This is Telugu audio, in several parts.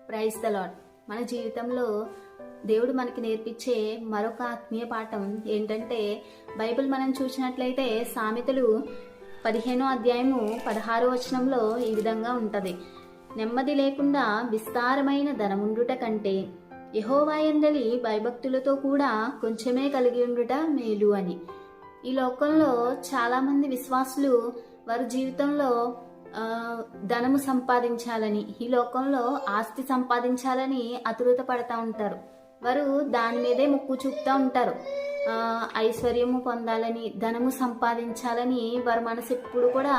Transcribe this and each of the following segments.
Praise the lord. మన జీవితంలో దేవుడు మనకి నేర్పించే మరొక ఆత్మీయ పాఠం ఏంటంటే, బైబిల్ మనం చూసినట్లయితే సామెతలు 15వ అధ్యాయము 16వ వచనంలో ఈ విధంగా ఉంటది. నెమ్మది లేకుండా విస్తారమైన ధనముండుట కంటే యెహోవా యందలి భయభక్తులతో కూడా కొంచెమే కలిగి ఉండుట మేలు అని. ఈ లోకంలో చాలా మంది విశ్వాసులు వారి జీవితంలో ధనము సంపాదించాలని, ఈ లోకంలో ఆస్తి సంపాదించాలని అతురుత పడతా ఉంటారు. వారు దాని మీదే ముక్కు చూపుతూ ఉంటారు. ఐశ్వర్యము పొందాలని, ధనము సంపాదించాలని వారి మనసు ఎప్పుడు కూడా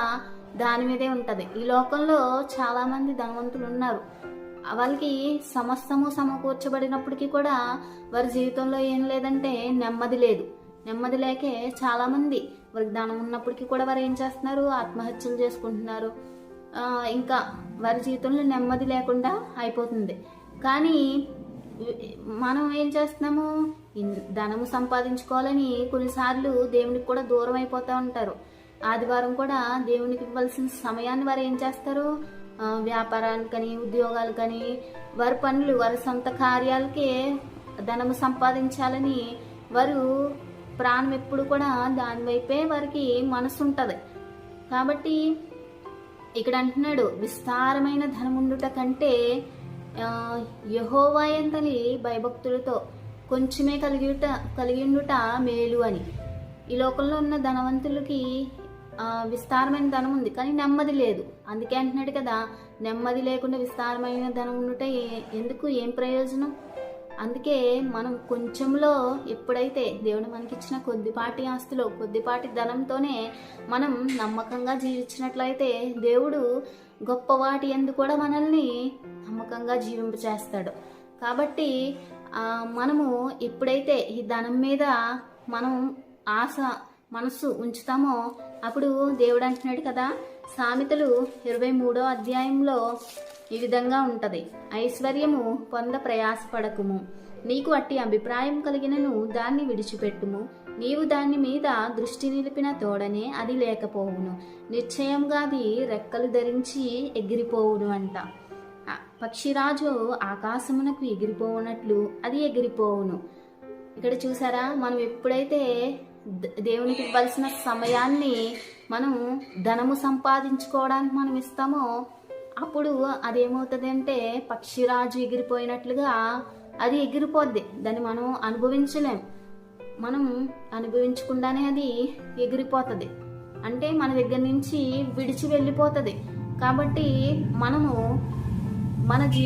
దాని మీదే ఉంటది. ఈ లోకంలో చాలా మంది ధనవంతులు ఉన్నారు. వాళ్ళకి సమస్తము సమకూర్చబడినప్పటికీ కూడా వారి జీవితంలో ఏం లేదంటే నెమ్మది లేదు. నెమ్మది లేకే చాలా మంది వారికి ధనం ఉన్నప్పటికీ కూడా వారు ఏం చేస్తున్నారు, ఆత్మహత్యలు చేసుకుంటున్నారు. ఇంకా వారి జీవితంలో నెమ్మది లేకుండా అయిపోతుంది. కానీ మనం ఏం చేస్తున్నాము, ధనము సంపాదించుకోవాలని కొన్నిసార్లు దేవునికి కూడా దూరం అయిపోతూ ఉంటారు. ఆదివారం కూడా దేవునికి ఇవ్వాల్సిన సమయాన్ని వారు ఏం చేస్తారు, వ్యాపారానికని, ఉద్యోగాలకని, వారి పనులు, వారి సొంత కార్యాలకే ధనము సంపాదించాలని వారు ప్రాణం ఎప్పుడు కూడా దాని వైపే వారికి మనసు ఉంటుంది. కాబట్టి ఇక్కడ అంటున్నాడు, విస్తారమైన ధనముండుట కంటే యెహోవా యందలి భయభక్తులతో కొంచెమే కలిగి ఉండుట మేలు అని. ఈ లోకంలో ఉన్న ధనవంతులకి విస్తారమైన ధనం ఉంది, కానీ నెమ్మది లేదు. అందుకే అంటున్నాడు కదా, నెమ్మది లేకుండా విస్తారమైన ధనం ఉండుట ఎందుకు, ఏం ప్రయోజనం? అందుకే మనం కొంచెంలో ఎప్పుడైతే దేవుడు మనకిచ్చిన కొద్దిపాటి ఆస్తిలో, కొద్దిపాటి ధనంతోనే మనం నమ్మకంగా జీవించినట్లయితే దేవుడు గొప్ప వాటి యందు కూడా మనల్ని నమ్మకంగా జీవింపచేస్తాడు. కాబట్టి మనము ఎప్పుడైతే ఈ ధనం మీద మనం మనసు ఉంచుతామో అప్పుడు దేవుడు అంటున్నాడు కదా, సామెతలు 23వ అధ్యాయంలో ఈ విధంగా ఉంటది. ఐశ్వర్యము పొంద ప్రయాసపడకుము, నీకు అట్టి అభిప్రాయం కలిగినను దాన్ని విడిచిపెట్టుము. నీవు దాని మీద దృష్టి నిలిపిన తోడనే అది లేకపోవును, నిశ్చయంగా అది రెక్కలు ధరించి ఎగిరిపోవును అంట. పక్షిరాజు ఆకాశమునకు ఎగిరిపోవునట్లు అది ఎగిరిపోవును. ఇక్కడ చూసారా, మనం ఎప్పుడైతే దేవునికి ఇవ్వాల్సిన సమయాన్ని మనం ధనము సంపాదించుకోవడానికి మనం ఇస్తామో అప్పుడు అదేమవుతుంది అంటే పక్షిరాజు ఎగిరిపోయినట్లుగా అది ఎగిరిపోద్ది. దాన్ని మనం అనుభవించలేం. మనం అనుభవించకుండానే అది ఎగిరిపోతుంది, అంటే మన దగ్గర నుంచి విడిచి వెళ్ళిపోతుంది. కాబట్టి మనము మన